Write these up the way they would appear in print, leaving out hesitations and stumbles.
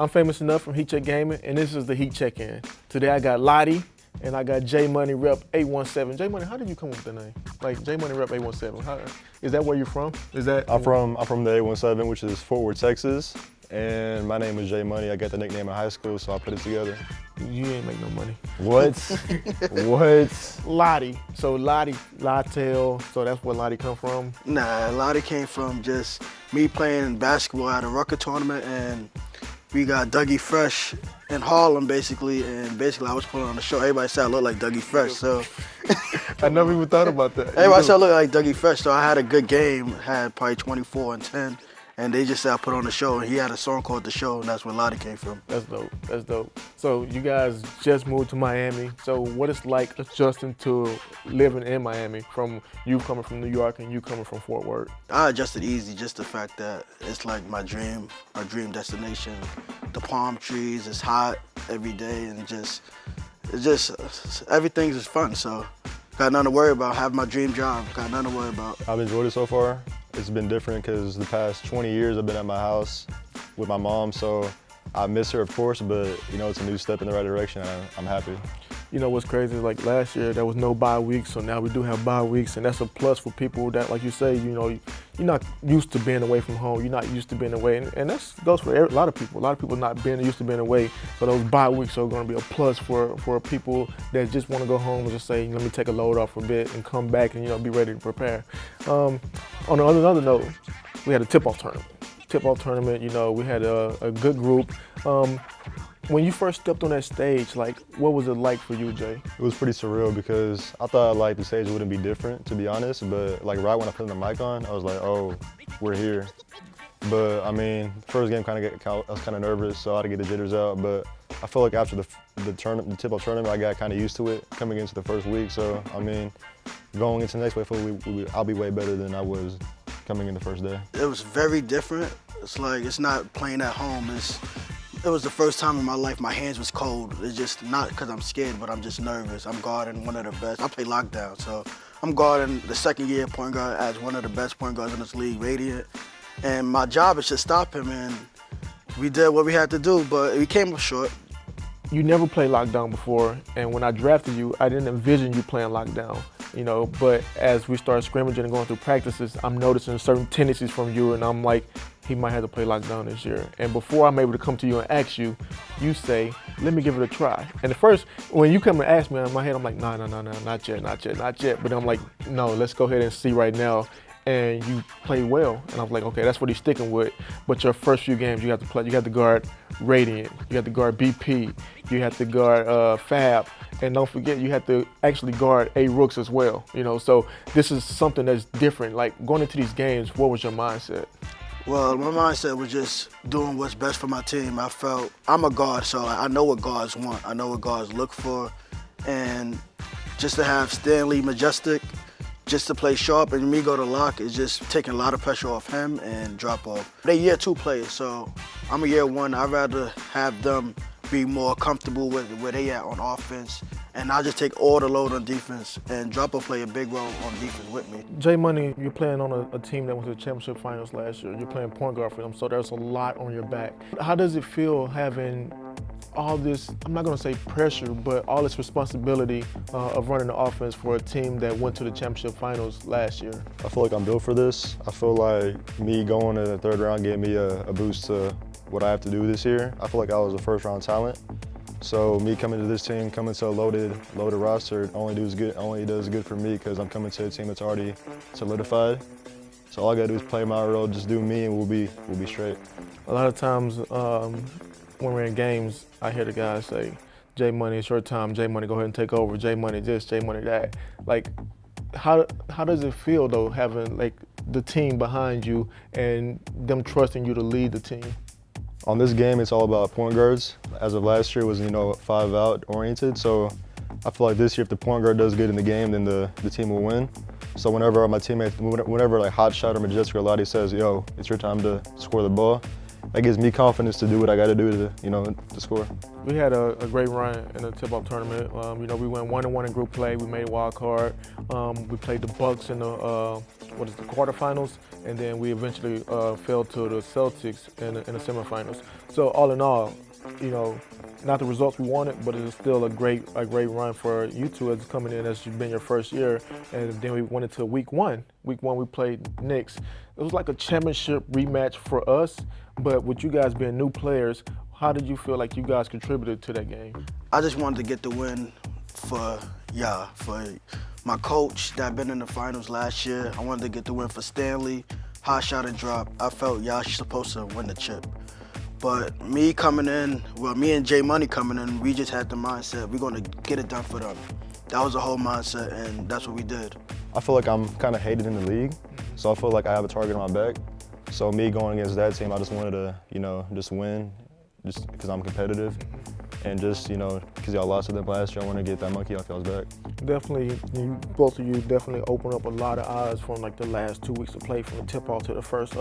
I'm Famous Enough from Heat Check Gaming, and this is the Heat Check-In. Today I got Lotty, and I got JMoneyRep817. J-Money, how did you come up with the name? Like JMoneyRep817, is that where you're from? Is that? I'm from the 817, which is Fort Worth, Texas. And my name is J Money. I got the nickname in high school, so I put it together. You ain't make no money. What? What? Lottie. So Lottie, Lottel, so that's where Lottie come from? Nah, Lottie came from just me playing basketball at a Rucker tournament, and we got Dougie Fresh in Harlem, basically, and basically I was putting on a show. Everybody said I looked like Dougie Fresh, so. I never even thought about that. Everybody said I looked like Dougie Fresh, so I had a good game, had probably 24 and 10. And they just said I put on the show, and he had a song called The Show, and that's where Lottie came from. That's dope, that's dope. So you guys just moved to Miami. So what it's like adjusting to living in Miami from you coming from New York and you coming from Fort Worth? I adjusted easy, just the fact that it's like my dream destination. The palm trees, it's hot every day, and everything's just fun, so got nothing to worry about. Have my dream job, got nothing to worry about. I've enjoyed it so far. It's been different because the past 20 years I've been at my house with my mom, so I miss her, of course, but you know, it's a new step in the right direction. I'm happy. You know what's crazy is like last year there was no bye weeks, so now we do have bye weeks, and that's a plus for people that, like you say, you know, you're not used to being away from home, you're not used to being away, and that goes for a lot of people. A lot of people not being used to being away, so those bye weeks are going to be a plus for people that just want to go home and just say, let me take a load off a bit and come back and, you know, be ready to prepare. On another note, we had a tip-off tournament. You know, we had a good group. When you first stepped on that stage, like, what was it like for you, Jay? It was pretty surreal because I thought like the stage wouldn't be different, to be honest, but like right when I put the mic on, I was like, oh, we're here. But I mean, first game I was kind of nervous, so I had to get the jitters out, but I feel like after the tip-off tournament, I got kind of used to it coming into the first week, so I mean, going into the next week, I'll be way better than I was coming in the first day. It was very different. It's like, it's not playing at home. It was the first time in my life my hands was cold. It's just not because I'm scared, but I'm just nervous. I'm guarding one of the best. I play lockdown, so I'm guarding the second year point guard as one of the best point guards in this league, Radiant. And my job is to stop him, and we did what we had to do, but we came up short. You never played lockdown before, and when I drafted you, I didn't envision you playing lockdown, you know, but as we started scrimmaging and going through practices, I'm noticing certain tendencies from you, and I'm like, he might have to play lockdown this year. And before I'm able to come to you and ask you, you say, let me give it a try. And at first, when you come and ask me, in my head, I'm like, no, not yet. But I'm like, no, let's go ahead and see right now. And you played well. And I was like, okay, that's what he's sticking with. But your first few games, you have to play. You got to guard Radiant. You got to guard BP. You have to guard Fab. And don't forget, you have to actually guard A-Rooks as well. You know, so this is something that's different. Like going into these games, what was your mindset? Well, my mindset was just doing what's best for my team. I felt I'm a guard, so I know what guards want. I know what guards look for. And just to have Stanley Majestic, just to play sharp and me go to lock is just taking a lot of pressure off him and drop off. They're year 2 players, so I'm a year 1. I'd rather have them be more comfortable with where they at on offense, and I'll just take all the load on defense, and Dropper play a big role on defense with me. J Money, you're playing on a team that went to the championship finals last year. You're playing point guard for them, so there's a lot on your back. How does it feel having all this, I'm not gonna say pressure, but all this responsibility of running the offense for a team that went to the championship finals last year? I feel like I'm built for this. I feel like me going to the third round gave me a boost to what I have to do this year. I feel like I was a first round talent. So me coming to this team, coming to a loaded roster only does good for me because I'm coming to a team that's already solidified. So all I gotta do is play my role, just do me, and we'll be straight. A lot of times when we're in games, I hear the guys say, J Money, it's your time, J Money, go ahead and take over, J Money this, J Money that. Like, how does it feel though, having like the team behind you and them trusting you to lead the team? On this game, it's all about point guards. As of last year, it was 5-out oriented. So I feel like this year, if the point guard does good in the game, then the team will win. So whenever my teammates, whenever like Hot Shot or Majestic or Lottie says, yo, it's your time to score the ball, that gives me confidence to do what I got to do to, to score. We had a great run in the tip-off tournament. We went 1-1 in group play. We made a wild card. We played the Bucks in the quarterfinals, and then we eventually fell to the Celtics in the semifinals. So all in all, not the results we wanted, but it was still a great run for you two as coming in as you've been your first year. And then we went into week one. Week one we played Knicks. It was like a championship rematch for us, but with you guys being new players, how did you feel like you guys contributed to that game? I just wanted to get the win for my coach that been in the finals last year. I wanted to get the win for Stanley, hot shot and drop. I felt y'all supposed to win the chip. But me and JMoney coming in, we just had the mindset, we're gonna get it done for them. That was the whole mindset, and that's what we did. I feel like I'm kind of hated in the league, so I feel like I have a target on my back. So me going against that team, I just wanted to, just win, just because I'm competitive. And just, because y'all lost to them last year, I want to get that monkey off y'all's back. Definitely, both of you definitely opened up a lot of eyes from like the last 2 weeks of play, from the tip-off to the first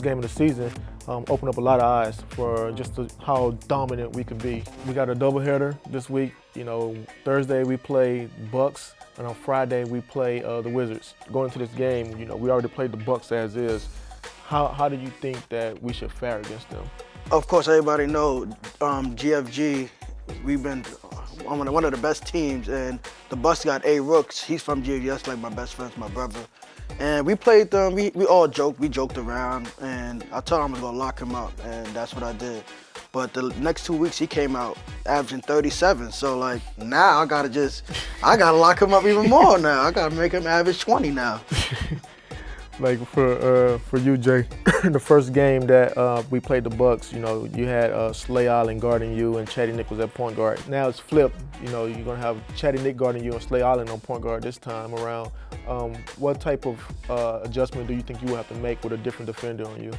game of the season. Opened up a lot of eyes for just how dominant we could be. We got a doubleheader this week. Thursday we play Bucks, and on Friday we play the Wizards. Going into this game, we already played the Bucks as is. How do you think that we should fare against them? Of course, everybody know GFG, we've been one of the best teams, and the Bucks got A. Rooks. He's from GFG, that's like my best friend's my brother. And we played them, we all joked around, and I told him I was gonna lock him up, and that's what I did. But the next 2 weeks, he came out averaging 37. So like now I gotta lock him up even more now. I gotta make him average 20 now. Like for you, Jay, the first game that we played the Bucks, you had Slay Island guarding you and Chatty Nick was at point guard. Now it's flipped. You're gonna have Chatty Nick guarding you and Slay Island on point guard this time around. What type of adjustment do you think you will have to make with a different defender on you?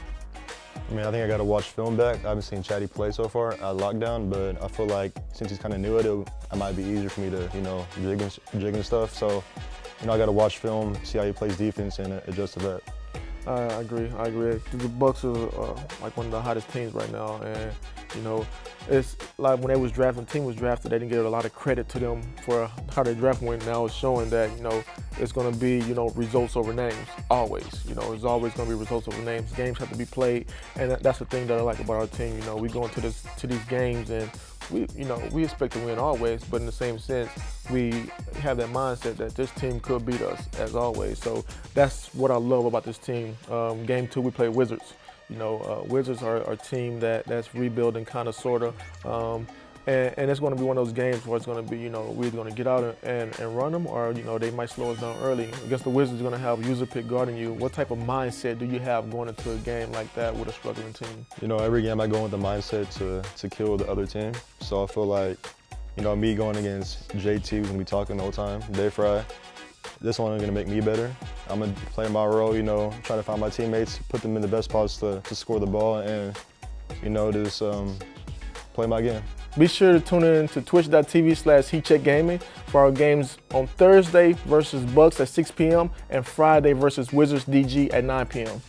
I mean, I think I got to watch film back. I haven't seen Chatty play so far at lockdown, but I feel like since he's kind of new at it, it might be easier for me to, jig and stuff. So, I got to watch film, see how he plays defense, and adjust to that. I agree. The Bucks are like one of the hottest teams right now, and it's like when the team was drafted, they didn't get a lot of credit to them for how their draft went. Now it's showing that it's going to be results over names always. It's always going to be results over names. Games have to be played, and that's the thing that I like about our team. We go into these games and we expect to win always, but in the same sense, we have that mindset that this team could beat us as always. So that's what I love about this team. Game 2, we play Wizards. Wizards are a team that's rebuilding kind of, sort of. And it's going to be one of those games where it's going to be, we're going to get out and run them, or, they might slow us down early. Against the Wizards, you're going to have user pick guarding you. What type of mindset do you have going into a game like that with a struggling team? Every game I go with the mindset to kill the other team. So I feel like, me going against JT, who's going to be talking the whole time, Day Fry, this one is going to make me better. I'm going to play my role, try to find my teammates, put them in the best spots to score the ball, and, just play my game. Be sure to tune in to twitch.tv/HeatCheckGaming for our games on Thursday versus Bucks at 6 p.m. and Friday versus Wizards DG at 9 p.m.